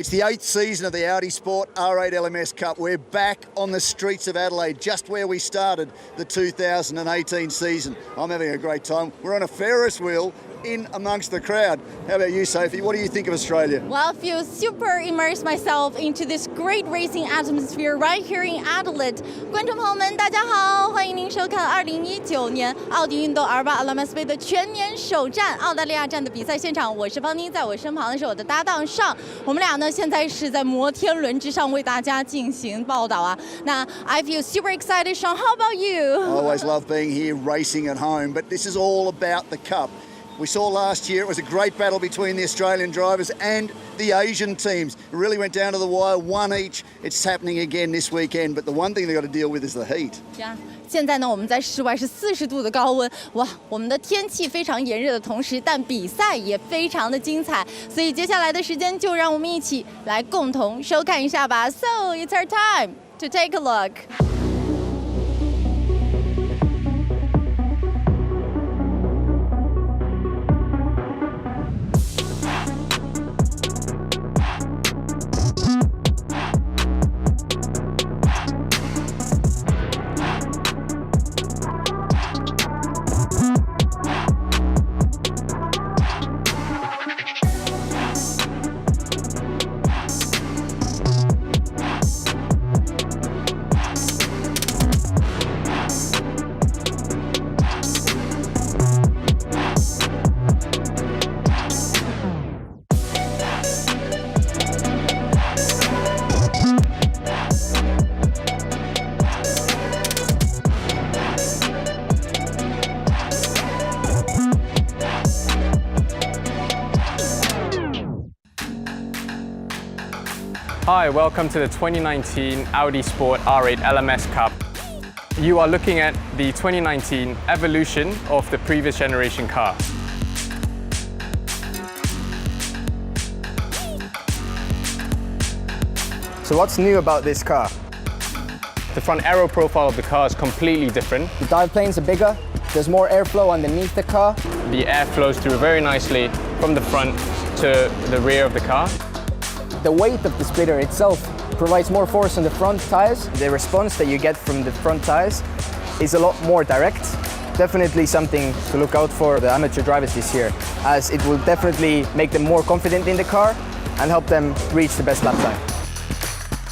It's the 8th season of the Audi Sport R8 LMS Cup. We're back on the streets of Adelaide, just where we started the 2018 season. I'm having a great time. We're on a Ferris wheel in amongst the crowd. How about you, Sophie? What do you think of Australia? Well, I feel super immersed myself into this great racing atmosphere right here in Adelaide. 观众朋友们，大家好，欢迎您收看2019年奥迪运动 R8 LMS 杯的全年首站澳大利亚站的比赛现场。我是方妮，在我身旁的是我的搭档尚。我们俩呢，现在是在摩天轮之上为大家进行报道啊。那 I feel super excited, Sean. How about you? I always love being here racing at home, but this is all about the Cup. We saw last year it was a great battle between the Australian drivers and the Asian teams. It really went down to the wire, one each. It's happening again this weekend, but the one thing they've got to deal with is the heat. Yeah. 现在呢，我们在室外是40度的高温，哇，我们的天气非常炎热的同时，但比赛也非常的精彩，所以接下来的时间就让我们一起来共同收看一下吧。So it's our time to take a look. Hi, welcome to the 2019 Audi Sport R8 LMS Cup. You are looking at the 2019 evolution of the previous generation car. So what's new about this car? The front aero profile of the car is completely different. The dive planes are bigger, there's more airflow underneath the car. The air flows through very nicely from the front to the rear of the car. The weight of the splitter itself provides more force on the front tires. The response that you get from the front tires is a lot more direct. Definitely something to look out for the amateur drivers this year, as it will definitely make them more confident in the car and help them reach the best lap time.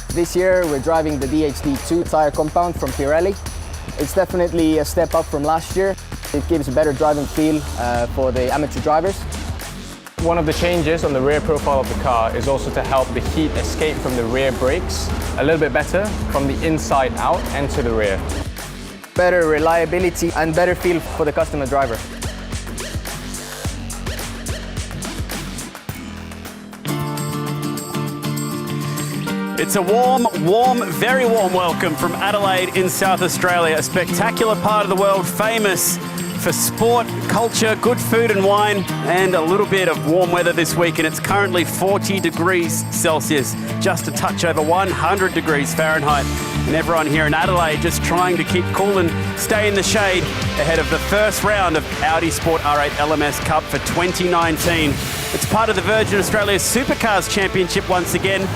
This year we're driving the DHD2 tire compound from Pirelli. It's definitely a step up from last year. It gives a better driving feel for the amateur drivers. One of the changes on the rear profile of the car is also to help the heat escape from the rear brakes a little bit better from the inside out and to the rear. Better reliability and better feel for the customer driver. It's a warm, very warm welcome from Adelaide in South Australia, a spectacular part of the world famous for sport, culture, good food and wine, and a little bit of warm weather this week. And it's currently 40 degrees Celsius, just a touch over 100 degrees Fahrenheit. And everyone here in Adelaide just trying to keep cool and stay in the shade ahead of the first round of Audi Sport R8 LMS Cup for 2019. It's part of the Virgin Australia Supercars Championship once again.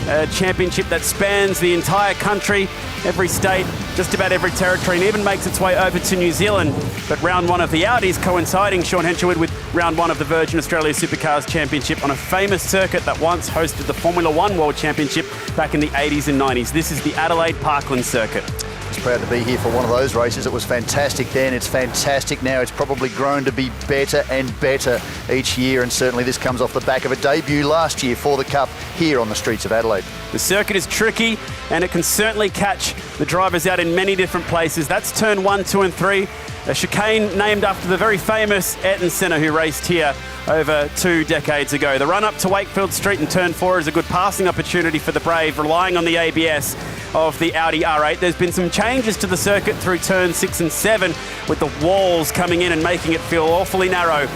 A championship that spans the entire country, every state, just about every territory, and even makes its way over to New Zealand. But round one of the Audis coinciding, Sean Hensherwood, with round one of the Virgin Australia Supercars Championship on a famous circuit that once hosted the Formula One World Championship back in the 80s and 90s. This is the Adelaide Parkland circuit. Just proud to be here for one of those races. It was fantastic then, it's fantastic now. It's probably grown to be better and better each year, and certainly this comes off the back of a debut last year for the Cup here on the streets of Adelaide. The circuit is tricky and it can certainly catch the drivers out in many different places. That's turn 1, 2 and 3. A chicane named after the very famous Ayrton Senna, who raced here over 2 decades ago. The run up to Wakefield Street in turn 4 is a good passing opportunity for the Brave, relying on the ABS of the Audi R8. There's been some changes to the circuit through turn 6 and 7, with the walls coming in and making it feel awfully narrow.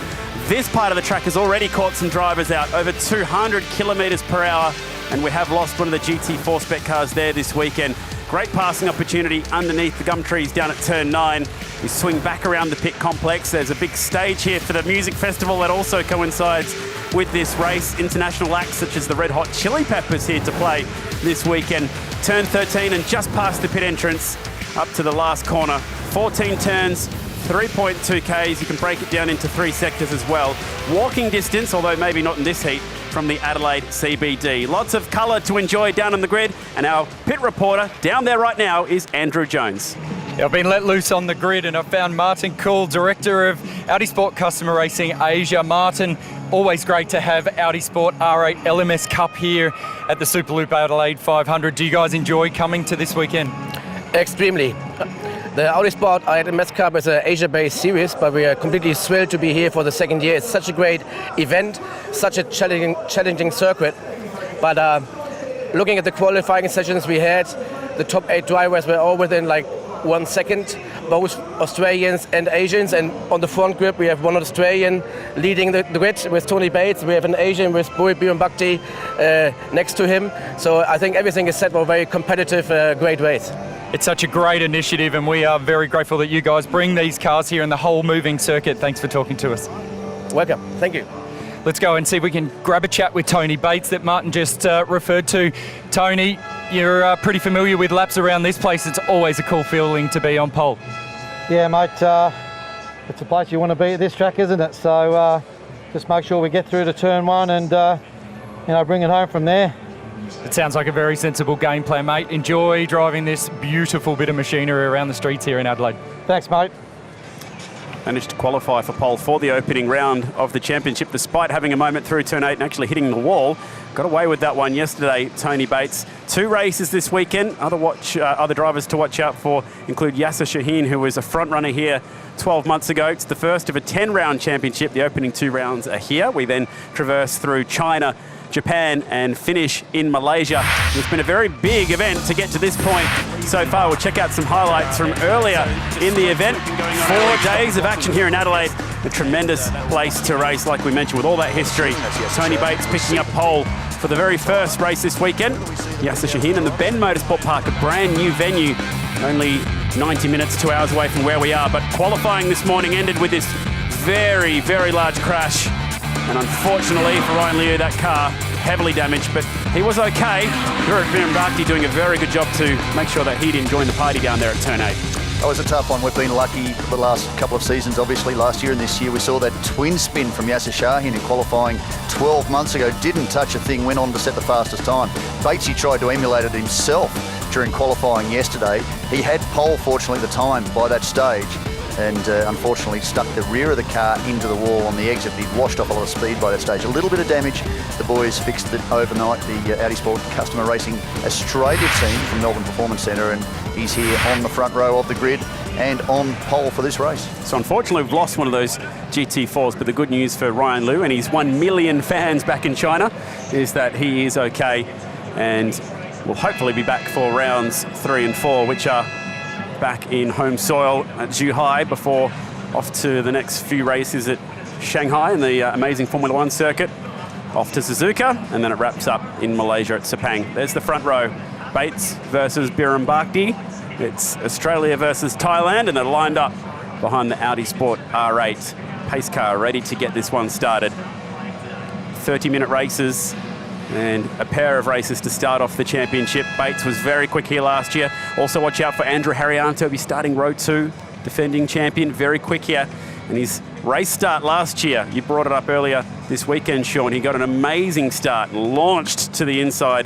This part of the track has already caught some drivers out, over 200 kilometres per hour and we have lost one of the GT4 spec cars there this weekend. Great passing opportunity underneath the gum trees down at turn 9. We swing back around the pit complex. There's a big stage here for the music festival that also coincides with this race. International acts such as the Red Hot Chili Peppers here to play this weekend. Turn 13 and just past the pit entrance up to the last corner. 14 turns, 3.2 Ks. You can break it down into 3 sectors as well. Walking distance, although maybe not in this heat, from the Adelaide CBD. Lots of colour to enjoy down on the grid, and our pit reporter down there right now is Andrew Jones. I've been let loose on the grid and I've found Martin Kuhl, Director of Audi Sport Customer Racing Asia. Martin, always great to have Audi Sport R8 LMS Cup here at the Superloop Adelaide 500. Do you guys enjoy coming to this weekend? Extremely. The Audi Sport LMS Cup is an Asia-based series, but we are completely thrilled to be here for the second year. It's such a great event, such a challenging circuit. But looking at the qualifying sessions we had, the top 8 drivers were all within like 1 second, both Australians and Asians. And on the front grid, we have one Australian leading the grid with Tony Bates. We have an Asian with Biran Bhakti next to him. So I think everything is set for a very competitive, great race. It's such a great initiative and we are very grateful that you guys bring these cars here and the whole moving circuit. Thanks for talking to us. Welcome. Thank you. Let's go and see if we can grab a chat with Tony Bates that Martin just referred to. Tony, you're pretty familiar with laps around this place. It's always a cool feeling to be on pole. Yeah, mate, it's a place you want to be at this track, isn't it? So just make sure we get through to turn 1 and bring it home from there. It sounds like a very sensible game plan, mate. Enjoy driving this beautiful bit of machinery around the streets here in Adelaide. Thanks, mate. Managed to qualify for pole for the opening round of the championship despite having a moment through turn 8 and actually hitting the wall. Got away with that one yesterday, Tony Bates. 2 races this weekend. Other drivers to watch out for include Yasser Shaheen, who was a front runner here 12 months ago. It's the first of a 10-round championship. The opening 2 rounds are here. We then traverse through China, Japan and finish in Malaysia. It's been a very big event to get to this point so far. We'll check out some highlights from earlier in the event. 4 days of action here in Adelaide. A tremendous place to race, like we mentioned, with all that history. Tony Bates picking up pole for the very first race this weekend. Yasser Shaheen and the Ben Motorsport Park, a brand new venue, only 90 minutes, 2 hours away from where we are. But qualifying this morning ended with this very, very large crash. And unfortunately for Ryan Liu, that car heavily damaged, but he was okay. Biran Bhakti doing a very good job to make sure that he didn't join the party down there at turn 8. That was a tough one. We've been lucky the last couple of seasons, obviously last year and this year. We saw that twin spin from Yasser Shaheen in qualifying 12 months ago. Didn't touch a thing, went on to set the fastest time. Batesy tried to emulate it himself during qualifying yesterday. He had pole, fortunately, the time by that stage, and unfortunately stuck the rear of the car into the wall on the exit. He'd washed off a lot of speed by that stage. A little bit of damage. The boys fixed it overnight, the Audi Sport Customer Racing Australia team from Melbourne Performance Centre, and he's here on the front row of the grid and on pole for this race. So unfortunately we've lost one of those GT4s, but the good news for Ryan Liu and his 1 million fans back in China is that he is okay and will hopefully be back for rounds 3 and 4, which are back in home soil at Zhuhai before off to the next few races at Shanghai in the amazing Formula 1 circuit, off to Suzuka, and then it wraps up in Malaysia at Sepang. There's the front row. Bates versus Biran Bhakti. It's Australia versus Thailand, and they're lined up behind the Audi Sport R8 pace car, ready to get this one started. 30-minute races and a pair of races to start off the championship. Bates was very quick here last year. Also watch out for Andrew Haryanto, he's starting row 2, defending champion, very quick here. And his race start last year, you brought it up earlier this weekend, Sean, he got an amazing start, launched to the inside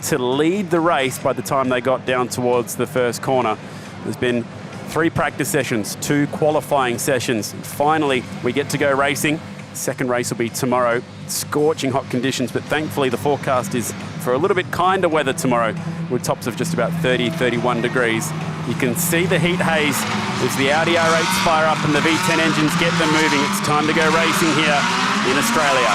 to lead the race by the time they got down towards the first corner. There's been 3 practice sessions, 2 qualifying sessions. And finally, we get to go racing. Second race will be tomorrow. Scorching hot conditions, but thankfully the forecast is for a little bit kinder weather tomorrow with tops of just about 30, 31 degrees. You can see the heat haze as the Audi R8s fire up and the V10 engines get them moving. It's time to go racing here in Australia.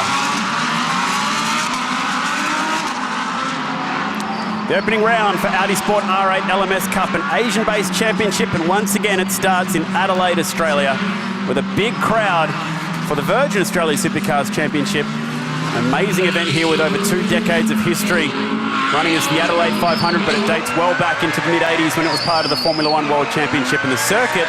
The opening round for Audi Sport R8 LMS Cup, an Asian-based championship, and once again it starts in Adelaide, Australia, with a big crowd for the Virgin Australia Supercars Championship. An amazing event here with over 2 decades of history running as the Adelaide 500, but it dates well back into the mid-80s when it was part of the Formula One World Championship, and the circuit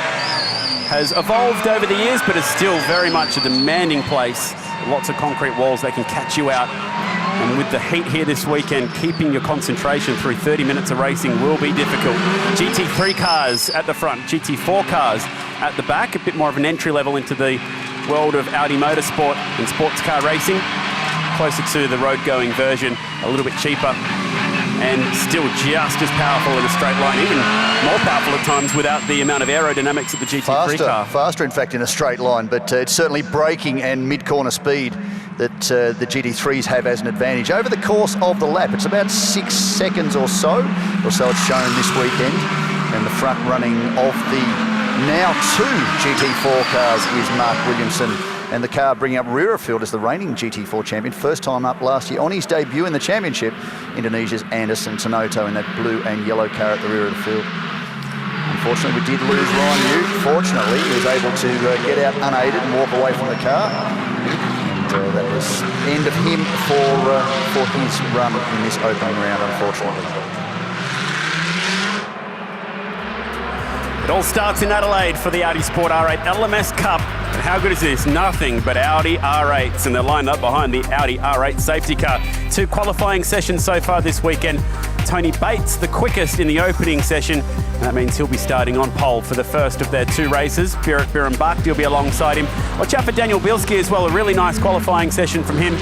has evolved over the years, but is still very much a demanding place. Lots of concrete walls, they can catch you out. And with the heat here this weekend, keeping your concentration through 30 minutes of racing will be difficult. GT3 cars at the front, GT4 cars at the back, a bit more of an entry level into the world of Audi motorsport and sports car racing. Closer to the road-going version, a little bit cheaper, and still just as powerful in a straight line, even more powerful at times without the amount of aerodynamics of the GT3 car. Faster, in fact, in a straight line, but it's certainly braking and mid-corner speed that the GT3s have as an advantage. Over the course of the lap, it's about 6 seconds or so it's shown this weekend, and the front running of the now 2 GT4 cars is Mark Williamson, and the car bringing up rear of field as the reigning GT4 champion, first time up last year on his debut in the championship, Indonesia's Anderson Tanoto in that blue and yellow car at the rear of the field. Unfortunately, we did lose Ryan Yu. Fortunately, he was able to get out unaided and walk away from the car. And that was the end of him for his run in this opening round, unfortunately. It all starts in Adelaide for the Audi Sport R8 LMS Cup. And how good is this? Nothing but Audi R8s, and they're lined up behind the Audi R8 safety car. 2 qualifying sessions so far this weekend. Tony Bates, the quickest in the opening session, and that means he'll be starting on pole for the first of their 2 races. Biran Bhakti will be alongside him. Watch out for Daniel Bielski as well, a really nice qualifying session from him.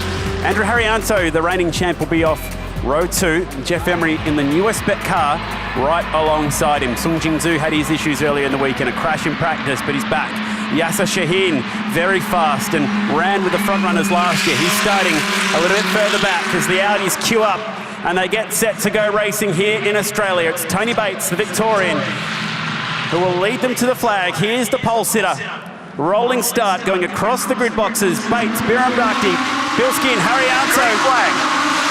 Andrew Haryanto, the reigning champ, will be off row 2. Jeff Emery in the newest spec car right alongside him. Sung Jing Zhu had his issues earlier in the week in a crash in practice, but he's back. Yasser Shaheen, very fast and ran with the front runners last year. He's starting a little bit further back as the Audis queue up and they get set to go racing here in Australia. It's Tony Bates, the Victorian, who will lead them to the flag. Here's the pole sitter. Rolling start going across the grid boxes. Bates, Biran Bhakti, Bielski and Haryanto.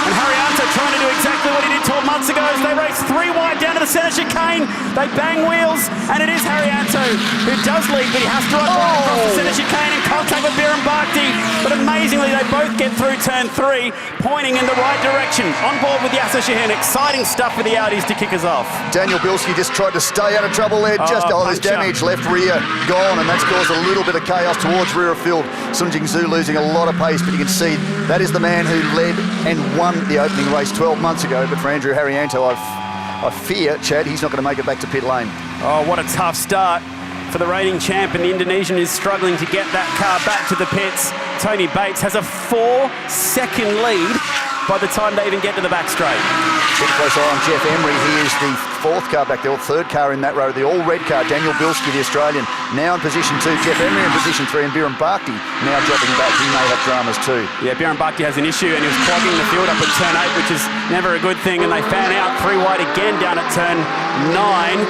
And Haryanto trying to do exactly what he did 12 months ago as they race 3 wide down to the centre chicane. They bang wheels, and it is Haryanto who does lead, but he has to run right across the centre chicane in contact with Biran Bhakti. But amazingly, they both get through turn 3, pointing in the right direction. On board with Yasser Shaheen. Exciting stuff for the Audis to kick us off. Daniel Bielski just tried to stay out of trouble there. There's damage, left rear gone, and that's caused a little bit of chaos towards rear of field. Sung Jing Zhu losing a lot of pace, but you can see that is the man who led and won the opening race 12 months ago. But for Andrew Haryanto, I fear, Chad, he's not going to make it back to pit lane. Oh, what a tough start for the reigning champ, and the Indonesian is struggling to get that car back to the pits. Tony Bates has a 4-second lead by the time they even get to the back straight. Keep a close eye on Jeff Emery. He is the 4th car back there, or 3rd car in that row, the all-red car. Daniel Bielski, the Australian, now in position 2. Jeff Emery in position 3, and Biran Bhakti now dropping back. He may have dramas too. Yeah, Biran Bhakti has an issue, and he was clogging the field up at turn 8, which is never a good thing, and they fan out 3 wide again down at turn 9.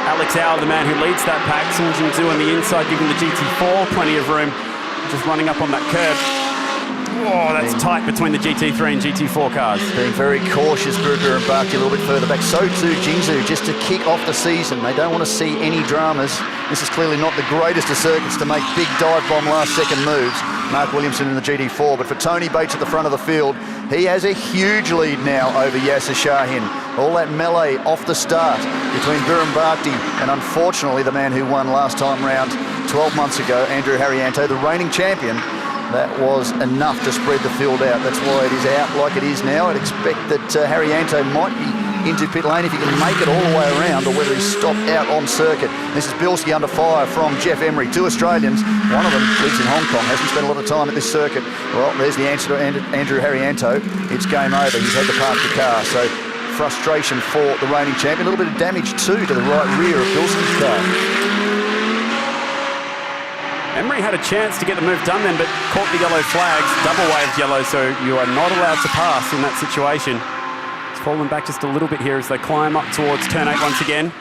Alex Howe, the man who leads that pack. Sung Jing Zhu on the inside, giving the GT4 plenty of room, just running up on that curb. Oh, that's tight between the GT3 and GT4 cars. Being very cautious, Biran Bhakti a little bit further back. So too Jingzhou, just to kick off the season. They don't want to see any dramas. This is clearly not the greatest of circuits to make big dive bomb last second moves. Mark Williamson in the GT4, but for Tony Bates at the front of the field, he has a huge lead now over Yasser Shaheen. All that melee off the start between Biran Bhakti and unfortunately the man who won last time round 12 months ago, Andrew Haryanto, the reigning champion. That was enough to spread the field out. That's why it is out like it is now. I'd expect that Haryanto might be into pit lane if he can make it all the way around, or whether he's stopped out on circuit. This is Bielski under fire from Jeff Emery. 2 Australians, one of them lives in Hong Kong, hasn't spent a lot of time at this circuit. Well, there's the answer to Andrew Haryanto. It's game over. He's had to park the car. So frustration for the reigning champion. A little bit of damage too to the right rear of Bielski's car. Emery had a chance to get the move done then, but caught the yellow flags, double waved yellow, so you are not allowed to pass in that situation. It's fallen back just a little bit here as they climb up towards turn 8 once again.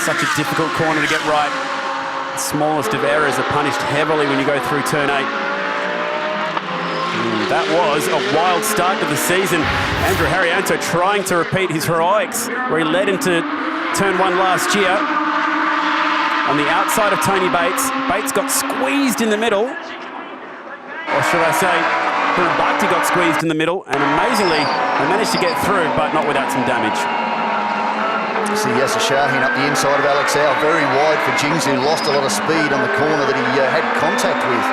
Such a difficult corner to get right. The smallest of errors are punished heavily when you go through turn 8. That was a wild start to the season. Andrew Haryanto trying to repeat his heroics where he led into turn 1 last year. On the outside of Tony Bates, Bates got squeezed in the middle. Or should I say, Biran Bhakti got squeezed in the middle, and amazingly, They managed to get through, but not without some damage. See Yasser Shaheen up the inside of Alex Au, very wide for Jings, who lost a lot of speed on the corner that he had contact with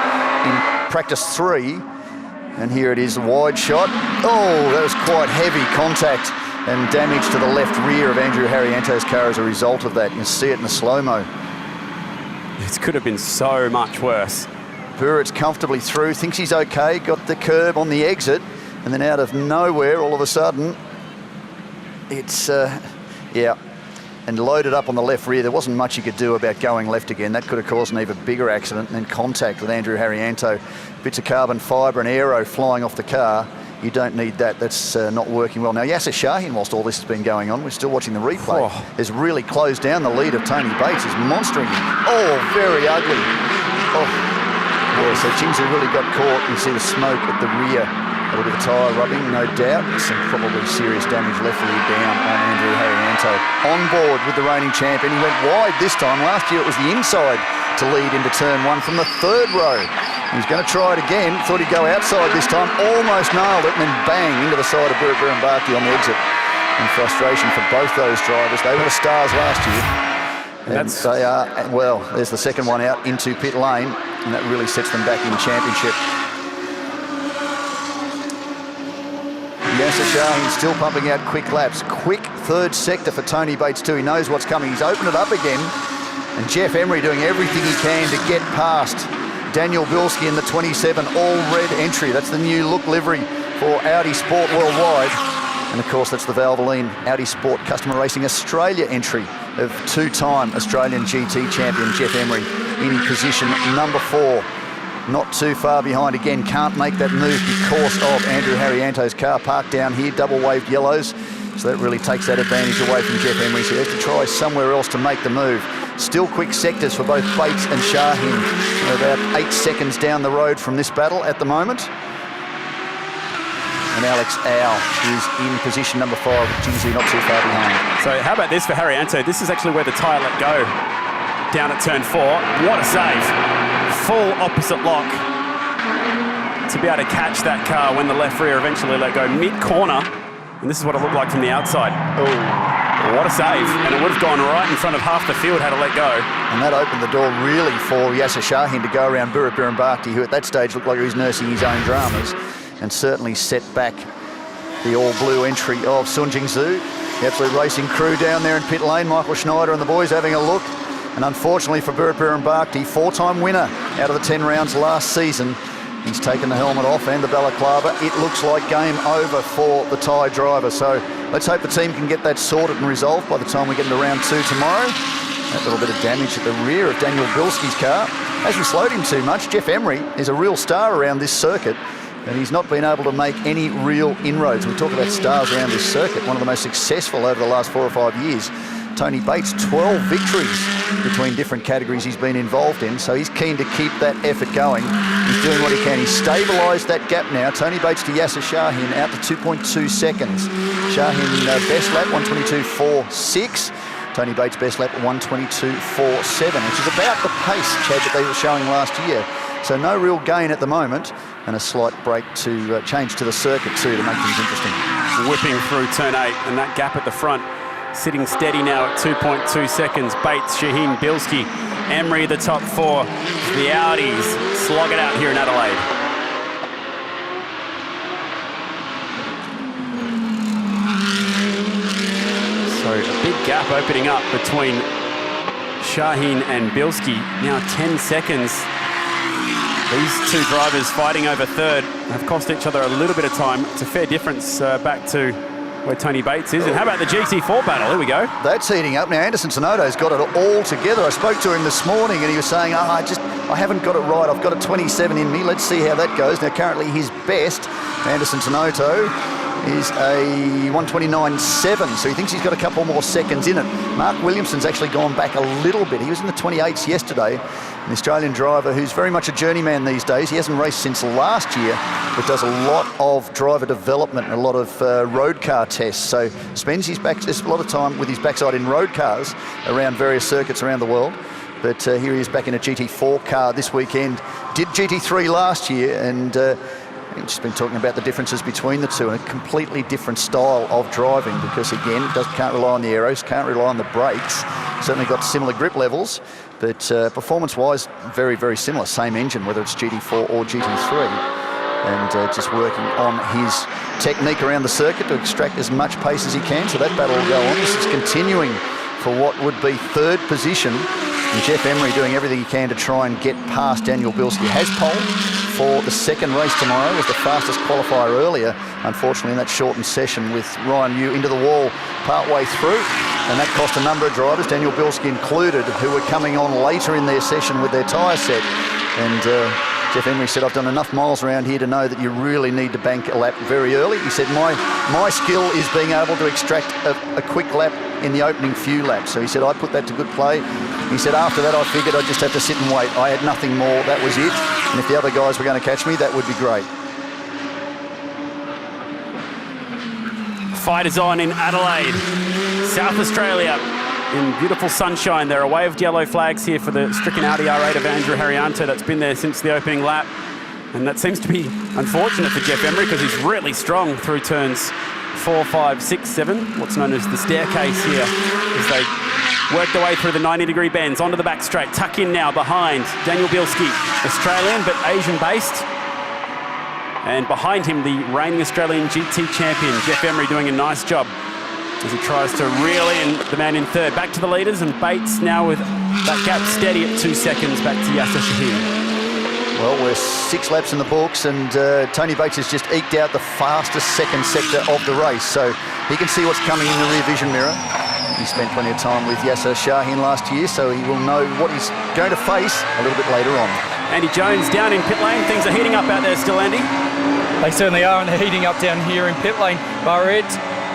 in practice 3. And here it is, a wide shot. Oh, that was quite heavy contact and damage to the left rear of Andrew Harriento's car as a result of that. You can see it in the slow-mo. This could have been so much worse. Burritt's comfortably through, thinks he's okay, got the curb on the exit, and then out of nowhere, all of a sudden, it's, yeah, and loaded up on the left rear. There wasn't much he could do about going left again. That could have caused an even bigger accident, and then contact with Andrew Harriento. Bits of carbon fibre and aero flying off the car. You don't need that. That's not working well. Now, Yasser Shaheen, whilst all this has been going on, we're still watching the replay, has really closed down the lead of Tony Bates. He's monstering him. Oh, very ugly. Oh, yeah, so Jingsu really got caught. You see the smoke at the rear. A little bit of tyre rubbing, no doubt. Some probably serious damage left lead down on Andrew Harriento. On board with the reigning champion. He went wide this time. Last year it was the inside to lead into turn 1 from the 3rd row. He's going to try it again. Thought he'd go outside this time. Almost nailed it, and then bang into the side of Burambaki on the exit. And frustration for both those drivers. They were the stars last year. And they are, well, there's the second one out into pit lane, and that really sets them back in championship. Yasser Shaheen still pumping out quick laps. Quick 3rd sector for Tony Bates too. He knows what's coming. He's opened it up again. And Jeff Emery doing everything he can to get past Daniel Bilski in the 27 all-red entry. That's the new look livery for Audi Sport Worldwide. And of course, that's the Valvoline Audi Sport Customer Racing Australia entry of 2-time Australian GT champion Jeff Emery in position number 4. Not too far behind again, can't make that move because of Andrew Harriento's car parked down here, double waved yellows. So that really takes that advantage away from Jeff Emery. So he has to try somewhere else to make the move. Still quick sectors for both Bates and Shaheen. We're about 8 seconds down the road from this battle at the moment. And Alex Au is in position number 5 with Jingsu not too far behind. So how about this for Harriento? This is actually where the tyre let go down at turn 4. What a save. Full opposite lock to be able to catch that car when the left rear eventually let go mid-corner. And this is what it looked like from the outside. Oh, what a save. And it would have gone right in front of half the field had it let go. And that opened the door really for Yasser Shaheen to go around Burrit Birambakti, who at that stage looked like he was nursing his own dramas, and certainly set back the all-blue entry of Sun Jingzhu. The absolute racing crew down there in pit lane, Michael Schneider and the boys having a look. And unfortunately for Burrit Birambakti, 4-time winner out of the 10 rounds last season, he's taken the helmet off and the balaclava. It looks like game over for the Thai driver. So let's hope the team can get that sorted and resolved by the time we get into round 2 tomorrow. That little bit of damage at the rear of Daniel Bilski's car hasn't slowed him too much. Jeff Emery is a real star around this circuit, and he's not been able to make any real inroads. We talk about stars around this circuit, one of the most successful over the last 4 or 5 years. Tony Bates, 12 victories between different categories he's been involved in, so he's keen to keep that effort going. He's doing what he can. He's stabilised that gap now. Tony Bates to Yasser Shaheen out to 2.2 seconds. Shaheen best lap, 1:22.46. Tony Bates best lap, 1:22.47, which is about the pace, Chad, that they were showing last year. So no real gain at the moment, and a slight break to change to the circuit too to make things interesting. Whipping through turn 8, and that gap at the front sitting steady now at 2.2 seconds. Bates, Shaheen, Bilski, Emery, the top 4. The Audis slog it out here in Adelaide. So a big gap opening up between Shaheen and Bilski. Now 10 seconds. These two drivers fighting over third have cost each other a little bit of time. It's a fair difference back to where Tony Bates is. And how about the GT4 battle? Here we go. That's heating up. Now, Anderson Sonoto's got it all together. I spoke to him this morning and he was saying, I haven't got it right. I've got a 27 in me. Let's see how that goes. Now, currently his best, Anderson Sonoto, is a 1:29.7, so he thinks he's got a couple more seconds in it. Mark Williamson's actually gone back a little bit. He was in the 28s yesterday, an Australian driver who's very much a journeyman these days. He hasn't raced since last year, but does a lot of driver development and a lot of road car tests. So spends a lot of time with his backside in road cars around various circuits around the world. But here he is back in a GT4 car this weekend. Did GT3 last year, and We've just been talking about the differences between the two and a completely different style of driving because, again, can't rely on the aeros, can't rely on the brakes. Certainly got similar grip levels, but performance-wise, very, very similar. Same engine, whether it's GT4 or GT3. And just working on his technique around the circuit to extract as much pace as he can. So that battle will go on. This is continuing for what would be third position. And Jeff Emery doing everything he can to try and get past Daniel Bilski. Has pole for the second race tomorrow, was the fastest qualifier earlier, unfortunately in that shortened session with Ryan Yu into the wall partway through, and that cost a number of drivers, Daniel Bilski included, who were coming on later in their session with their tyre set. And Jeff Emery said, I've done enough miles around here to know that you really need to bank a lap very early. He said, my skill is being able to extract a quick lap in the opening few laps. So he said, I put that to good play. He said, after that, I figured I'd just have to sit and wait. I had nothing more, that was it. And if the other guys were going to catch me, that would be great. Fight is on in Adelaide, South Australia. In beautiful sunshine. There are waved yellow flags here for the stricken Audi R8 of Andrew Haryanto that's been there since the opening lap. And that seems to be unfortunate for Jeff Emery because he's really strong through turns 4, 5, 6, 7, what's known as the staircase here, as they work their way through the 90-degree bends onto the back straight. Tuck in now behind Daniel Bilski, Australian but Asian-based. And behind him, the reigning Australian GT champion, Jeff Emery, doing a nice job as he tries to reel in the man in third. Back to the leaders, and Bates now with that gap steady at 2 seconds back to Yasser Shaheen. Well, we're 6 laps in the books, and Tony Bates has just eked out the fastest second sector of the race, so he can see what's coming in the rear vision mirror. He spent plenty of time with Yasser Shaheen last year, so he will know what he's going to face a little bit later on. Andy Jones down in pit lane. Things are heating up out there still, Andy. They certainly are, and they're heating up down here in pit lane. Barrett,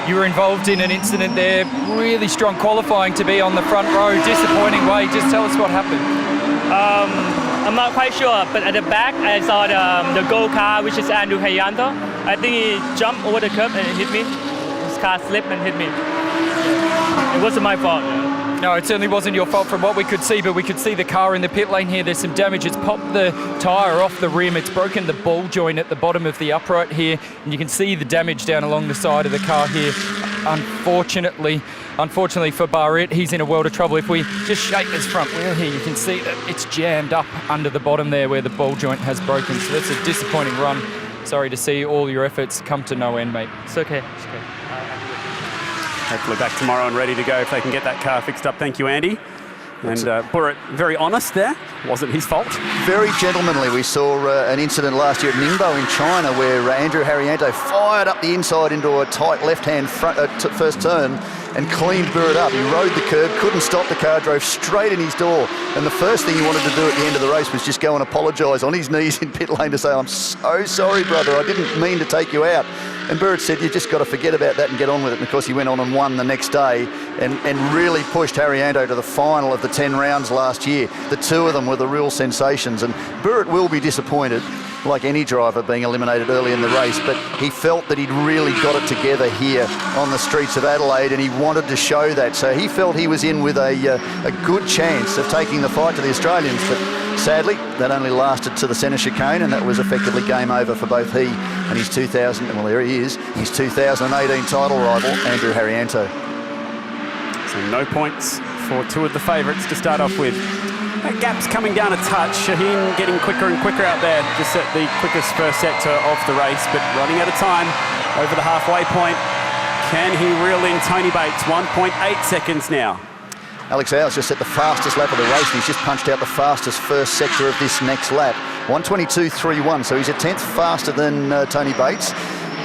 you were involved in an incident there. Really strong qualifying to be on the front row. Disappointing way. Just tell us what happened. I'm not quite sure, but at the back I saw the gold car, which is Andrew Haryanto. I think he jumped over the curb and hit me. His car slipped and hit me. It wasn't my fault. No, it certainly wasn't your fault from what we could see, but we could see the car in the pit lane here. There's some damage. It's popped the tyre off the rim. It's broken the ball joint at the bottom of the upright here, and you can see the damage down along the side of the car here. Unfortunately for Barrett, he's in a world of trouble. If we just shake this front wheel here, you can see that it's jammed up under the bottom there where the ball joint has broken. So that's a disappointing run. Sorry to see all your efforts come to no end, mate. It's okay. It's okay. Hopefully back tomorrow and ready to go if they can get that car fixed up. Thank you, Andy. And Burrett, very honest there. Wasn't his fault. Very gentlemanly. We saw an incident last year at Ningbo in China where Andrew Haryanto fired up the inside into a tight left-hand first turn and cleaned Burrett up. He rode the curb, couldn't stop the car, drove straight in his door. And the first thing he wanted to do at the end of the race was just go and apologise on his knees in pit lane to say, I'm so sorry, brother. I didn't mean to take you out. And Burrett said, you just got to forget about that and get on with it. And of course, he went on and won the next day and really pushed Haryanto to the final of the 10 rounds last year. The two of them were the real sensations. And Burrett will be disappointed, like any driver being eliminated early in the race, but he felt that he'd really got it together here on the streets of Adelaide, and he wanted to show that. So he felt he was in with a good chance of taking the fight to the Australians, but sadly, that only lasted to the centre chicane, and that was effectively game over for both he and his 2018 title rival, Andrew Haryanto. So no points for two of the favourites to start off with. That gap's coming down a touch. Shaheen getting quicker and quicker out there, just at the quickest first sector of the race, but running out of time over the halfway point. Can he reel in Tony Bates? 1.8 seconds now. Alex Owls just set the fastest lap of the race, and he's just punched out the fastest first sector of this next lap. 1:22.31, so he's a tenth faster than Tony Bates.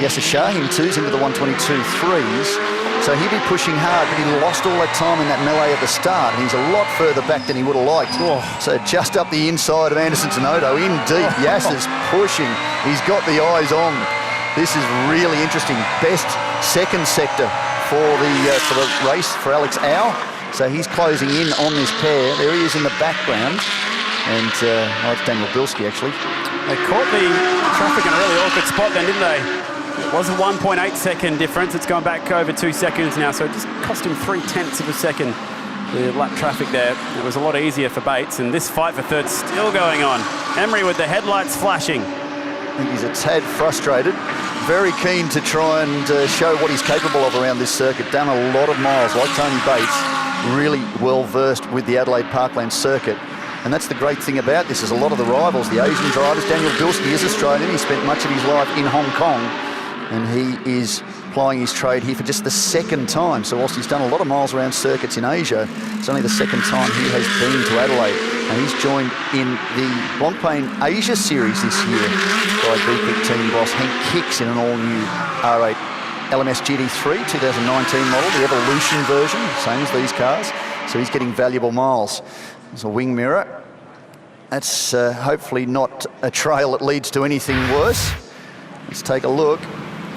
Yasser Shaheen two's into the 1:22.3s. So he'll be pushing hard, but he lost all that time in that melee at the start. He's a lot further back than he would have liked. Oh. So just up the inside of Anderson Tenodo, in deep. Yasser's pushing. He's got the eyes on. This is really interesting. Best second sector for the race for Alex Au. So he's closing in on this pair. There he is in the background. And it's Daniel Bilski, actually. They caught the traffic in a really awkward spot then, didn't they? It was a 1.8 second difference. It's gone back over 2 seconds now, so it just cost him 0.3 of a second. The lap traffic there. It was a lot easier for Bates, and this fight for third's still going on. Emery with the headlights flashing. I think he's a tad frustrated. Very keen to try and show what he's capable of around this circuit. Done a lot of miles, like Tony Bates, really well versed with the Adelaide Parkland circuit. And that's the great thing about this, is a lot of the rivals, the Asian drivers. Daniel Bilski is Australian. He spent much of his life in Hong Kong, and he is plying his trade here for just the second time. So whilst he's done a lot of miles around circuits in Asia, it's only the second time he has been to Adelaide. And he's joined in the Blancpain Asia Series this year by BPIC team boss Hank Hicks in an all-new R8 LMS GT3 2019 model, the Evolution version, same as these cars. So he's getting valuable miles. There's a wing mirror. That's hopefully not a trail that leads to anything worse. Let's take a look.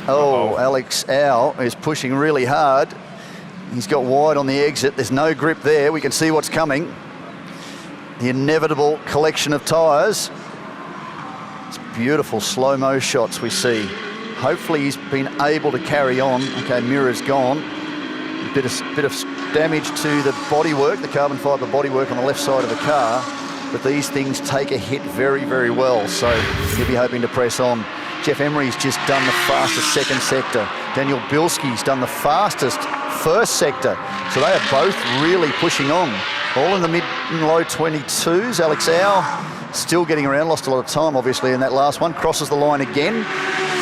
Oh, Alex Au is pushing really hard. He's got wide on the exit. There's no grip there. We can see what's coming. The inevitable collection of tyres. It's beautiful slow-mo shots we see. Hopefully he's been able to carry on. Okay, mirror's gone. A bit of damage to the bodywork, the carbon fibre bodywork on the left side of the car. But these things take a hit very, very well. So he'll be hoping to press on. Jeff Emery's just done the fastest second sector. Daniel Bilski's done the fastest first sector. So they are both really pushing on. All in the mid and low 22s. Alex Au still getting around, lost a lot of time obviously in that last one. Crosses the line again.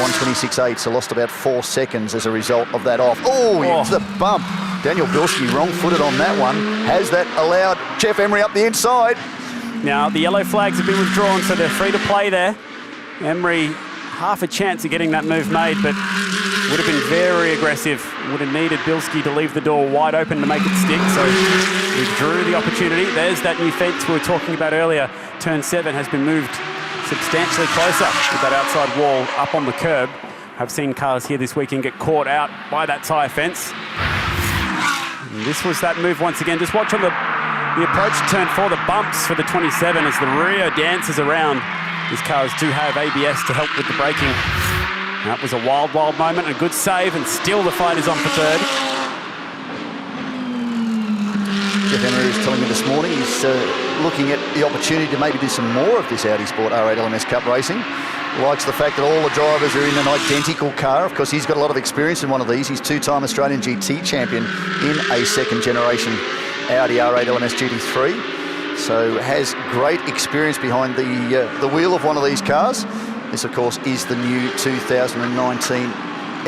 1:26.8, so lost about 4 seconds as a result of that off. Oh, it's the bump. Daniel Bilski wrong-footed on that one. Has that allowed Jeff Emery up the inside? Now, the yellow flags have been withdrawn, so they're free to play there. Emery, half a chance of getting that move made, but would have been very aggressive. Would have needed Bilski to leave the door wide open to make it stick, so withdrew the opportunity. There's that new fence we were talking about earlier. Turn 7 has been moved substantially closer with that outside wall up on the curb. I've seen cars here this weekend get caught out by that tyre fence. And this was that move once again. Just watch on the approach to turn 4, the bumps for the 27 as the rear dances around. These cars do have ABS to help with the braking. That was a wild, wild moment, a good save, and still the fight is on for third. Jeff Emery was telling me this morning he's looking at the opportunity to maybe do some more of this Audi Sport R8 LMS Cup racing. Likes the fact that all the drivers are in an identical car. Of course, he's got a lot of experience in one of these. He's two-time Australian GT champion in a second-generation Audi R8 LMS GT3. So has great experience behind the wheel of one of these cars. This, of course, is the new 2019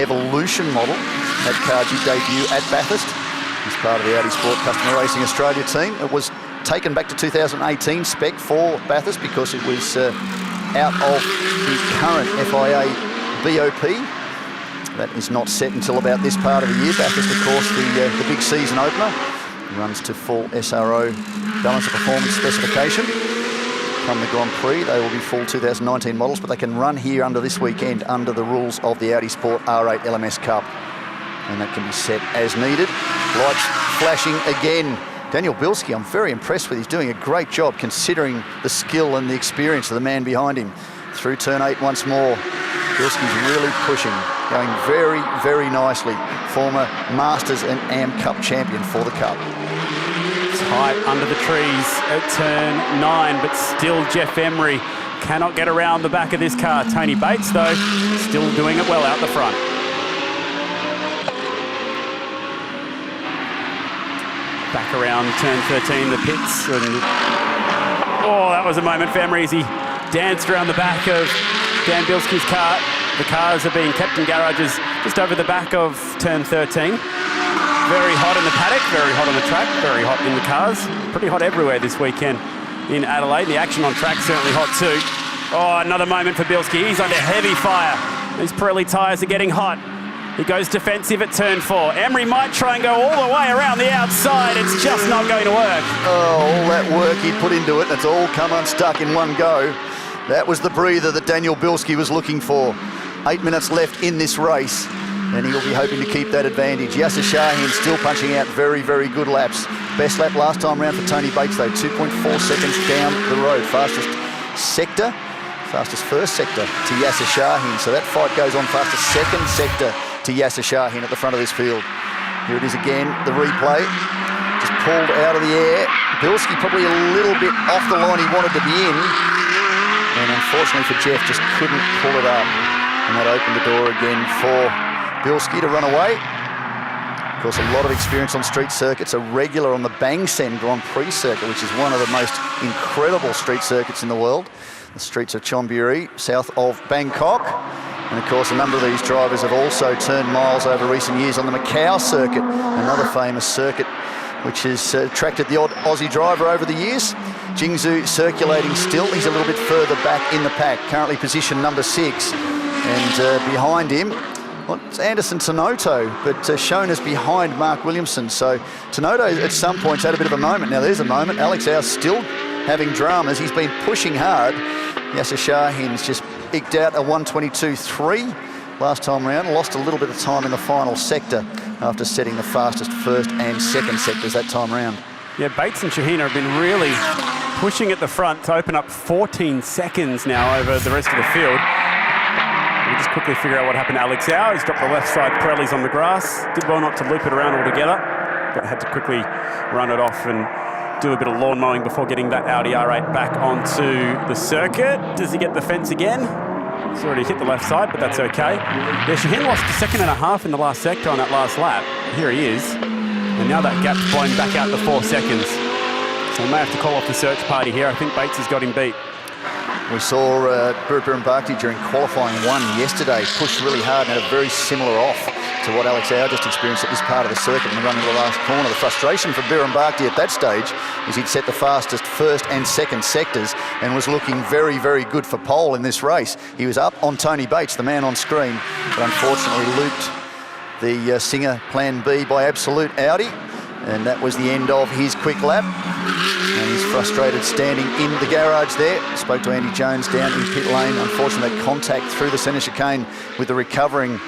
Evolution model. That car did debut at Bathurst as part of the Audi Sport Customer Racing Australia team. It was taken back to 2018 spec for Bathurst because it was out of the current FIA BOP. That is not set until about this part of the year. Bathurst, of course, the big season opener. Runs to full SRO balance of performance specification. Come the Grand Prix, they will be full 2019 models, but they can run here under this weekend under the rules of the Audi Sport R8 LMS Cup. And that can be set as needed. Lights flashing again. Daniel Bilski, I'm very impressed with. He's doing a great job considering the skill and the experience of the man behind him. Through turn 8 once more. Bilski's really pushing, going very, very nicely. Former Masters and AM Cup champion for the Cup. Tight under the trees at turn 9, but still Jeff Emery cannot get around the back of this car. Tony Bates, though, still doing it well out the front. Back around turn 13, the pits. And oh, that was a moment for Emery as he danced around the back of Dan Bilski's car. The cars are being kept in garages just over the back of turn 13. Very hot in the paddock, very hot on the track, very hot in the cars. Pretty hot everywhere this weekend in Adelaide. The action on track certainly hot too. Oh, another moment for Bilski. He's under heavy fire. These Pirelli tyres are getting hot. He goes defensive at turn 4. Emery might try and go all the way around the outside. It's just not going to work. Oh, all that work he put into it, it's all come unstuck in one go. That was the breather that Daniel Bilski was looking for. 8 minutes left in this race, and he'll be hoping to keep that advantage. Yasser Shahin still punching out very, very good laps. Best lap last time round for Tony Bates, though, 2.4 seconds down the road. Fastest first sector to Yasser Shahin. So that fight goes on. Fastest second sector to Yasser Shahin at the front of this field. Here it is again, the replay. Just pulled out of the air. Bilski probably a little bit off the line he wanted to be in. And unfortunately for Jeff, just couldn't pull it up. And that opened the door again for Bilski to run away. Of course, a lot of experience on street circuits, a regular on the Bang Sen Grand Prix circuit, which is one of the most incredible street circuits in the world. The streets of Chonburi, south of Bangkok. And of course, a number of these drivers have also turned miles over recent years on the Macau circuit, another famous circuit which has attracted the odd Aussie driver over the years. Jingzhou circulating still. He's a little bit further back in the pack, currently position number 6. And behind him, well, it's Anderson Tanoto, but shown as behind Mark Williamson. So Tanoto at some points had a bit of a moment. Now there's a moment. Alex Au still having dramas. He's been pushing hard. Yasser Shahin's just eked out a 1:22.3 last time round. Lost a little bit of time in the final sector after setting the fastest first and second sectors that time round. Yeah, Bates and Shaheen have been really pushing at the front to open up 14 seconds now over the rest of the field. We'll just quickly figure out what happened to Alex Au. He's dropped the left side Pirellis on the grass. Did well not to loop it around altogether, but had to quickly run it off and do a bit of lawn mowing before getting that Audi R8 back onto the circuit. Does he get the fence again? He's already hit the left side, but that's okay. Yeah, Shaheen lost a second and a half in the last sector on that last lap. Here he is. And now that gap's blown back out to 4 seconds. So we may have to call off the search party here. I think Bates has got him beat. We saw Biran Bhakti during qualifying 1 yesterday push really hard and had a very similar off to what Alex Au just experienced at this part of the circuit in the run into the last corner. The frustration for Biran Bhakti at that stage is he'd set the fastest first and second sectors and was looking very, very good for pole in this race. He was up on Tony Bates, the man on screen, but unfortunately looped the Singer Plan B by Absolute Audi, and that was the end of his quick lap. And he's frustrated standing in the garage there. Spoke to Andy Jones down in pit lane. Unfortunately, that contact through the centre chicane with the recovering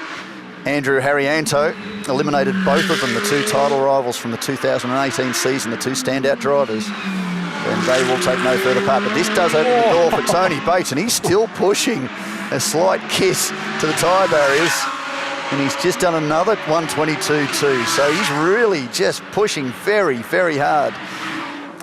Andrew Harrianto eliminated both of them, the 2 title rivals from the 2018 season, the 2 standout drivers. And they will take no further part. But this does open the door for Tony Bates, and he's still pushing a slight kiss to the tyre barriers. And he's just done another 1:22.2. So he's really just pushing very, very hard.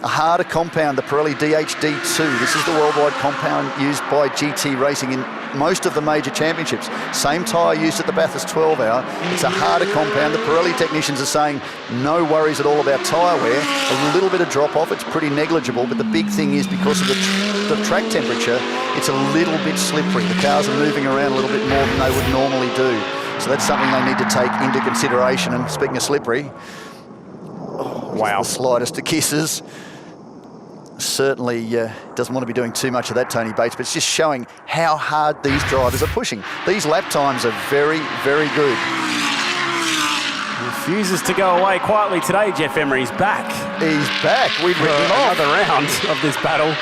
A harder compound, the Pirelli DHD2. This is the worldwide compound used by GT Racing in most of the major championships. Same tyre used at the Bathurst 12 Hour. It's a harder compound. The Pirelli technicians are saying no worries at all about tyre wear. A little bit of drop off, it's pretty negligible, but the big thing is because of the track temperature, it's a little bit slippery. The cars are moving around a little bit more than they would normally do. So that's something they need to take into consideration. And speaking of slippery, wow, the slightest of kisses. Certainly doesn't want to be doing too much of that, Tony Bates, but it's just showing how hard these drivers are pushing. These lap times are very, very good. Refuses to go away quietly today, Jeff Emery's back. He's back. We've written him off. Another round of this battle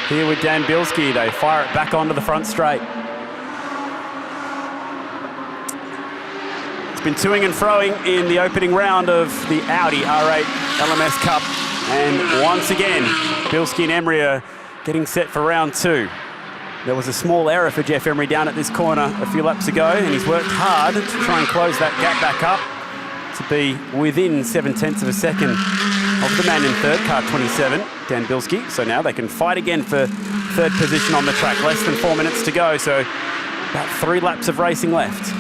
here with Dan Bilski. They fire it back onto the front straight. It's been toing and froing in the opening round of the Audi R8 LMS Cup. And once again, Bilski and Emery are getting set for round 2. There was a small error for Jeff Emery down at this corner a few laps ago, and he's worked hard to try and close that gap back up to be within 0.7 of a second of the man in third, car 27, Dan Bilski. So now they can fight again for third position on the track. Less than 4 minutes to go, so about 3 laps of racing left.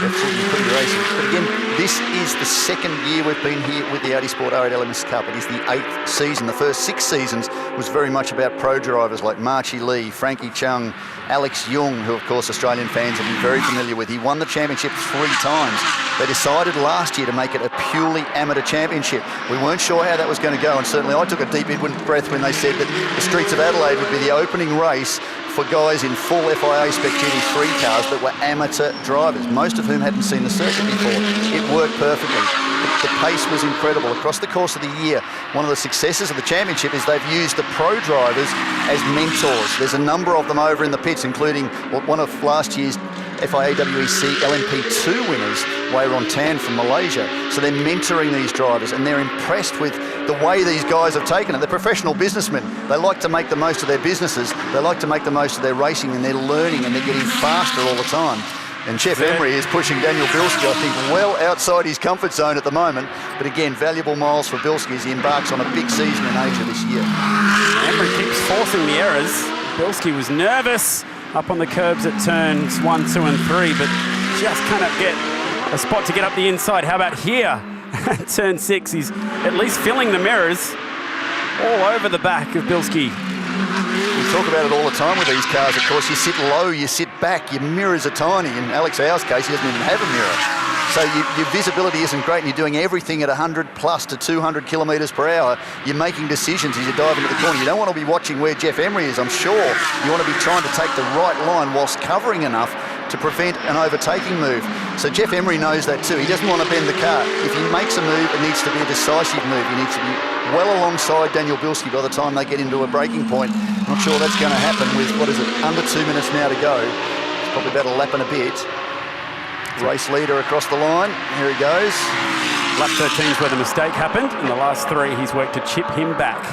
Absolutely pretty racing. But again, this is the second year we've been here with the Audi Sport R8 LMS Cup. It is the 8th season. The first 6 seasons was very much about pro drivers like Marchie Lee, Frankie Chung, Alex Jung, who of course Australian fans have been very familiar with. He won the championship 3 times. They decided last year to make it a purely amateur championship. We weren't sure how that was going to go, and certainly I took a deep inward breath when they said that the streets of Adelaide would be the opening race for guys in full FIA Spec GT3 cars that were amateur drivers, most of whom hadn't seen the circuit before. It worked perfectly. The pace was incredible. Across the course of the year, one of the successes of the championship is they've used the pro drivers as mentors. There's a number of them over in the pits, including one of last year's FIA WEC LMP2 winners, Wayron Tan from Malaysia. So they're mentoring these drivers, and they're impressed with the way these guys have taken it. They're professional businessmen. They like to make the most of their businesses. They like to make the most of their racing, and they're learning, and they're getting faster all the time. And Jeff Emery is pushing Daniel Bilski, I think, well outside his comfort zone at the moment. But again, valuable miles for Bilski as he embarks on a big season in Asia this year. Emery keeps forcing the errors. Bilski was nervous up on the curbs at turns 1, 2 and 3, but just cannot get a spot to get up the inside. How about here at turn 6? He's at least filling the mirrors all over the back of Bilski. We talk about it all the time with these cars, of course. You sit low, you sit back, your mirrors are tiny. In Alex Au's case, he doesn't even have a mirror. So your visibility isn't great, and you're doing everything at 100 plus to 200 kilometres per hour. You're making decisions as you dive into the corner. You don't want to be watching where Jeff Emery is, I'm sure. You want to be trying to take the right line whilst covering enough to prevent an overtaking move. So Jeff Emery knows that too. He doesn't want to bend the car. If he makes a move, it needs to be a decisive move. He needs to be well alongside Daniel Bilski by the time they get into a braking point. I'm not sure that's going to happen with, under 2 minutes now to go. It's probably about a lap and a bit. Race leader across the line. Here he goes. Lap 13 is where the mistake happened. In the last 3, he's worked to chip him back.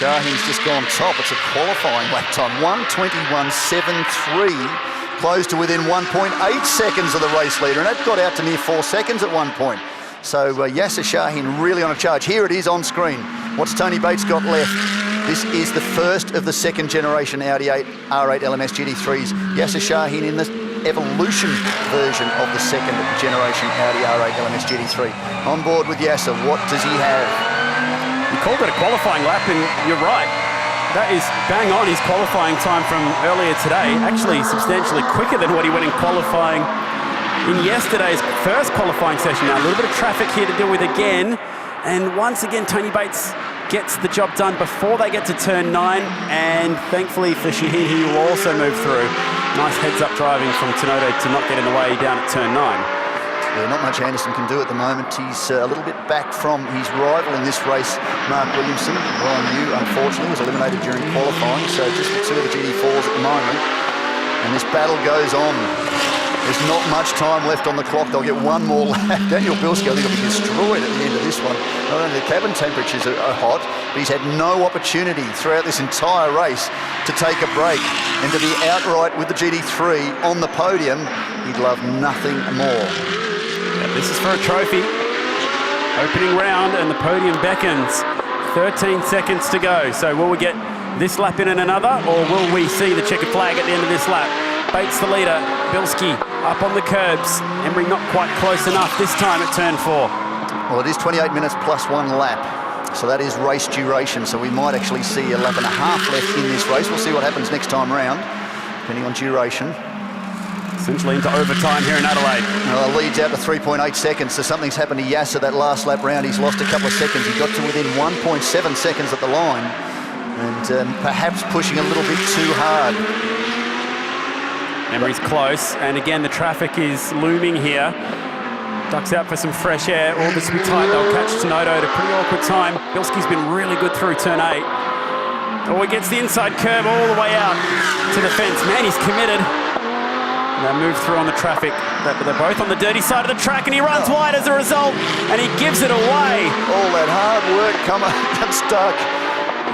Shaheen's just gone top. It's a qualifying lap time. 1:21.73. Close to within 1.8 seconds of the race leader, and that got out to near 4 seconds at one point. So Yasser Shaheen really on a charge. Here it is on screen. What's Tony Bates got left? This is the first of the second generation Audi R8 LMS GT3s. Yasser Shaheen in the Evolution version of the second generation Audi R8 LMS GT3. On board with Yasser, what does he have? He called it a qualifying lap, and you're right. That is bang on his qualifying time from earlier today. Actually, substantially quicker than what he went in qualifying in yesterday's first qualifying session. Now, a little bit of traffic here to deal with again. And once again, Tony Bates gets the job done before they get to turn 9. And thankfully for Shaheen, he will also move through. Nice heads-up driving from Tenodo to not get in the way down at turn 9. Yeah, not much Anderson can do at the moment. He's a little bit back from his rival in this race, Mark Williamson. Ryan Yu, unfortunately, was eliminated during qualifying, so just the 2 of the GT4s at the moment. And this battle goes on. There's not much time left on the clock. They'll get one more lap. Daniel Bilski, I think, will be destroyed at the end of this one. Not only the cabin temperatures are hot, but he's had no opportunity throughout this entire race to take a break. And to be outright with the GT3 on the podium, he'd love nothing more. This is for a trophy. Opening round and the podium beckons. 13 seconds to go. So will we get this lap in and another, or will we see the checkered flag at the end of this lap? Bates the leader, Bilski up on the curbs. Emery not quite close enough this time at turn 4. Well, it is 28 minutes plus 1 lap. So that is race duration. So we might actually see a lap and a half left in this race. We'll see what happens next time round, depending on duration. Essentially into overtime here in Adelaide. Well, leads out to 3.8 seconds, so something's happened to Yasser that last lap round. He's lost a couple of seconds. He got to within 1.7 seconds at the line, and perhaps pushing a little bit too hard. Emery's close, and again the traffic is looming here. Ducks out for some fresh air. All this will be tight. They'll catch Tenodo at a pretty awkward time. Bilski's been really good through turn 8. Oh, he gets the inside curve all the way out to the fence. Man, he's committed. They move through on the traffic. They're both on the dirty side of the track, and he runs wide as a result, and he gives it away. All that hard work got stuck.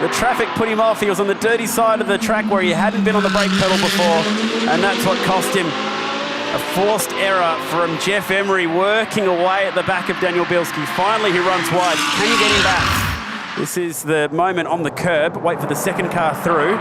The traffic put him off. He was on the dirty side of the track where he hadn't been on the brake pedal before, and that's what cost him. A forced error from Jeff Emery working away at the back of Daniel Bilski. Finally, he runs wide. Can you get him back? This is the moment on the curb. Wait for the second car through.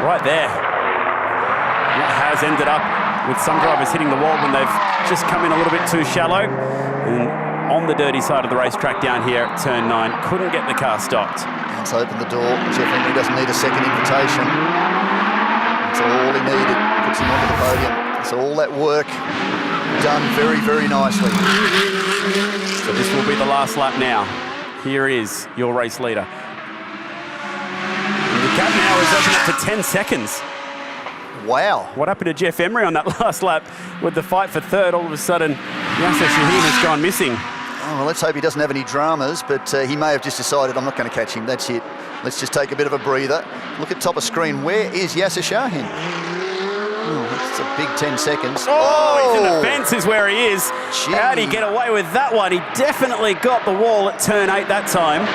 Right there. That has ended up with some drivers hitting the wall when they've just come in a little bit too shallow. And on the dirty side of the racetrack down here at turn 9, couldn't get the car stopped. Let's open the door. Jeff Emery doesn't need a second invitation. That's all he needed. Puts him onto the podium. So all that work done very, very nicely. So this will be the last lap now. Here is your race leader. And the gap now is open up to 10 seconds. Wow. What happened to Jeff Emery on that last lap with the fight for third? All of a sudden, Yasser Shaheen has gone missing. Oh, well, let's hope he doesn't have any dramas, but he may have just decided, I'm not going to catch him, that's it. Let's just take a bit of a breather. Look at top of screen. Where is Yasser Shaheen? Oh, it's a big 10 seconds. Oh, he's in the fence is where he is. Gee. How'd he get away with that one? He definitely got the wall at turn 8 that time.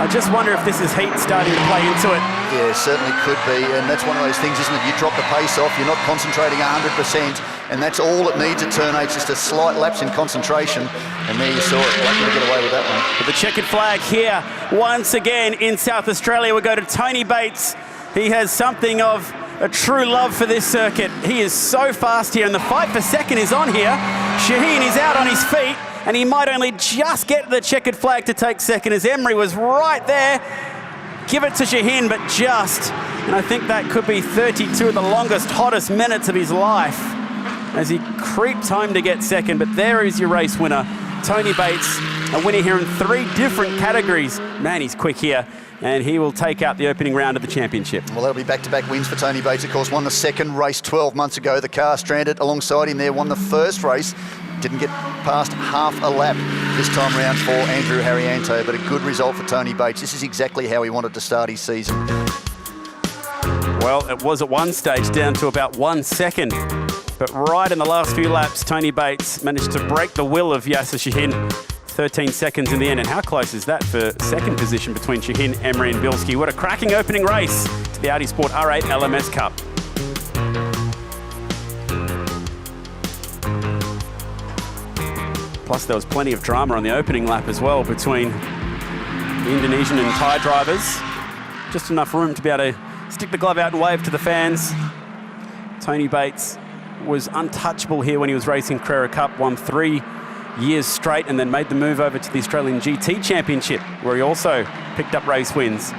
I just wonder if this is heat starting to play into it. Yeah, certainly could be, and that's one of those things, isn't it? You drop the pace off, you're not concentrating 100%. and that's all it needs at turn 8, just a slight lapse in concentration, and there you saw it, lucky to get away with that one. With the checkered flag here, once again in South Australia, we go to Tony Bates. He has something of a true love for this circuit. He is so fast here, and the fight for second is on here. Shaheen is out on his feet, and he might only just get the checkered flag to take second, as Emery was right there. Give it to Shaheen, but just. And I think that could be 32 of the longest, hottest minutes of his life as he creeps home to get second. But there is your race winner, Tony Bates, a winner here in 3 different categories. Man, he's quick here, and he will take out the opening round of the championship. Well, that'll be back-to-back wins for Tony Bates, of course. Won the second race 12 months ago. The car stranded alongside him there. Won the first race. Didn't get past half a lap this time round for Andrew Harrianto, but a good result for Tony Bates. This is exactly how he wanted to start his season. Well, it was at one stage down to about 1 second. But right in the last few laps, Tony Bates managed to break the will of Yasser Shaheen. 13 seconds in the end. And how close is that for second position between Shaheen, Emery and Bilski? What a cracking opening race to the Audi Sport R8 LMS Cup. Plus, there was plenty of drama on the opening lap as well between the Indonesian and Thai drivers. Just enough room to be able to stick the glove out and wave to the fans. Tony Bates was untouchable here when he was racing Carrera Cup, won 3 years straight, and then made the move over to the Australian GT Championship, where he also picked up race wins.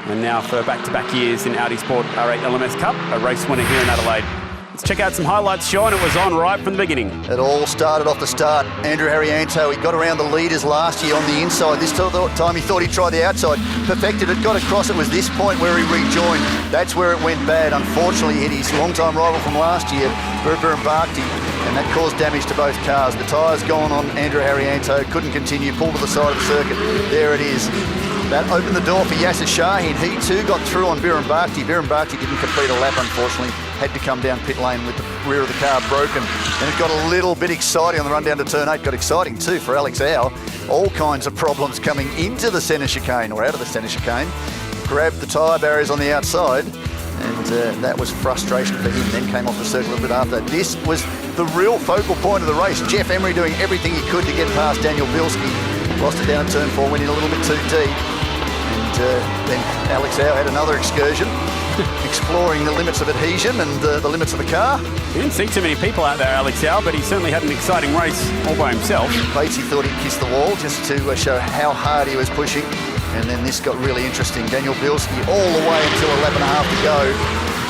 And now for back-to-back years in Audi Sport R8 LMS Cup, a race winner here in Adelaide. Let's check out some highlights, Sean. It was on right from the beginning. It all started off the start. Andrew Harrianto, he got around the leaders last year on the inside. This time he thought he'd try the outside. Perfected it, got across. It was this point where he rejoined. That's where it went bad. Unfortunately, he hit his long-time rival from last year, Biren Bhakti, and that caused damage to both cars. The tyres gone on Andrew Harrianto, couldn't continue, pulled to the side of the circuit. There it is. That opened the door for Yasser Shaheen. He too got through on Biren Bhakti. Biren Bhakti didn't complete a lap, unfortunately. Had to come down pit lane with the rear of the car broken. And it got a little bit exciting on the run down to turn 8. Got exciting too for Alex Au. All kinds of problems coming into the centre chicane, or out of the centre chicane. Grabbed the tyre barriers on the outside, and that was frustration for him. Then came off the circle a bit after that. This was the real focal point of the race. Jeff Emery doing everything he could to get past Daniel Bilski. Lost it down at turn 4, went in a little bit too deep. And then Alex Au had another excursion, exploring the limits of adhesion and the limits of the car. He didn't see too many people out there, Alex Au, but he certainly had an exciting race all by himself. Batesy thought he'd kiss the wall just to show how hard he was pushing. And then this got really interesting. Daniel Bilski all the way until a lap and a half to go.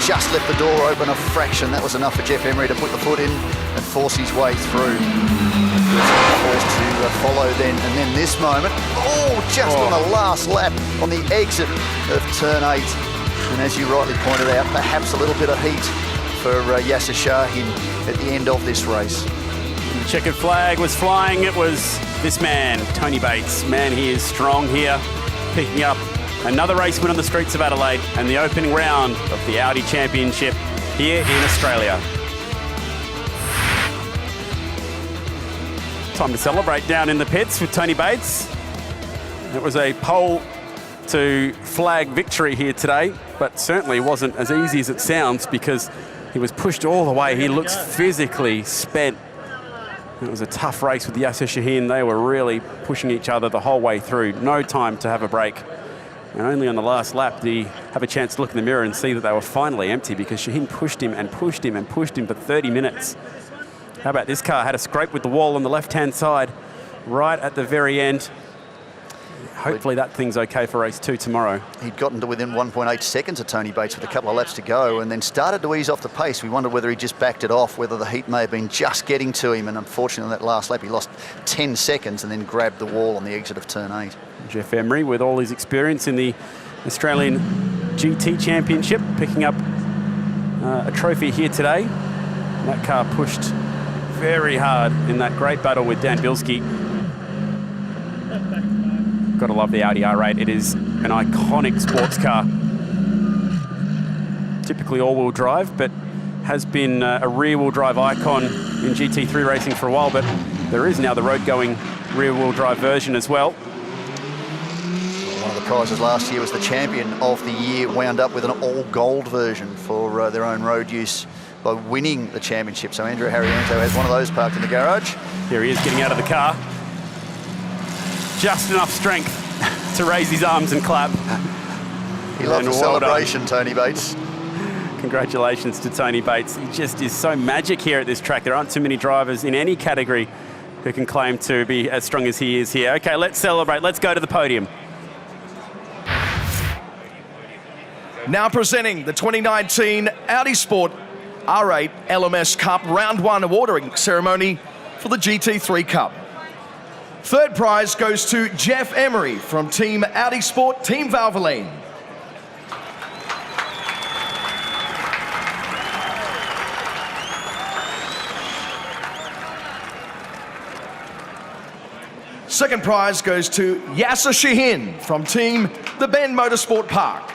Just left the door open a fraction. That was enough for Jeff Emery to put the foot in and force his way through. First to follow then, and then this moment, on the last lap on the exit of turn 8. And as you rightly pointed out, perhaps a little bit of heat for Yasser Shaheen at the end of this race. The checkered flag was flying. It was this man, Tony Bates. Man, he is strong here, picking up another race win on the streets of Adelaide and the opening round of the Audi Championship here in Australia. Time to celebrate down in the pits with Tony Bates. It was a pole to flag victory here today, but certainly wasn't as easy as it sounds because he was pushed all the way. He looks physically spent. It was a tough race with Yasser Shaheen. They were really pushing each other the whole way through. No time to have a break. And only on the last lap did he have a chance to look in the mirror and see that they were finally empty because Shaheen pushed him and pushed him and pushed him for 30 minutes. How about this car? Had a scrape with the wall on the left-hand side right at the very end. Hopefully that thing's okay for race 2 tomorrow. He'd gotten to within 1.8 seconds of Tony Bates with a couple of laps to go and then started to ease off the pace. We wondered whether he just backed it off, whether the heat may have been just getting to him, and unfortunately on that last lap he lost 10 seconds and then grabbed the wall on the exit of turn 8. Jeff Emery, with all his experience in the Australian GT Championship, picking up a trophy here today. That car pushed very hard in that great battle with Dan Bilski. Got to love the Audi R8. It is an iconic sports car. Typically all-wheel drive, but has been a rear-wheel drive icon in GT3 racing for a while, but there is now the road-going rear-wheel drive version as well. One of the prizes last year was the champion of the year, wound up with an all-gold version for their own road use by winning the championship. So Andrew Harriento has one of those parked in the garage. Here he is getting out of the car. Just enough strength to raise his arms and clap. He loves the celebration, Tony Bates. Congratulations to Tony Bates. He just is so magic here at this track. There aren't too many drivers in any category who can claim to be as strong as he is here. Okay, let's celebrate. Let's go to the podium. Now presenting the 2019 Audi Sport R8 LMS Cup Round 1 awarding ceremony for the GT3 Cup. Third prize goes to Jeff Emery from Team Audi Sport, Team Valvoline. Second prize goes to Yasser Shahin from Team The Bend Motorsport Park.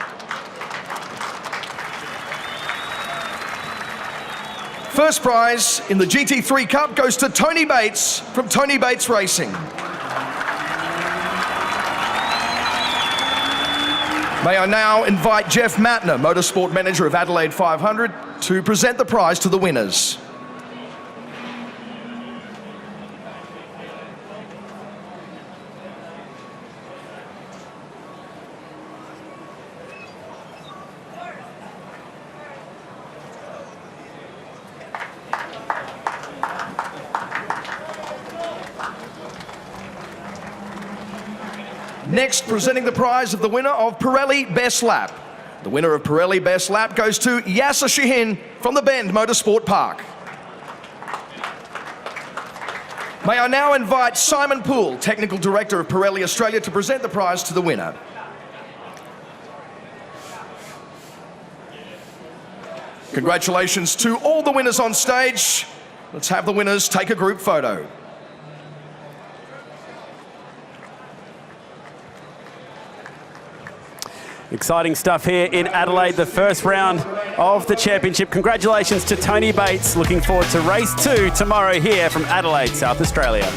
First prize in the GT3 Cup goes to Tony Bates from Tony Bates Racing. May I now invite Jeff Matner, Motorsport Manager of Adelaide 500, to present the prize to the winners. Next, presenting the prize of the winner of Pirelli Best Lap. The winner of Pirelli Best Lap goes to Yasser Shahin from the Bend Motorsport Park. May I now invite Simon Poole, Technical Director of Pirelli Australia, to present the prize to the winner. Congratulations to all the winners on stage. Let's have the winners take a group photo. Exciting stuff here in Adelaide, the first round of the championship. Congratulations to Tony Bates. Looking forward to race 2 tomorrow here from Adelaide, South Australia.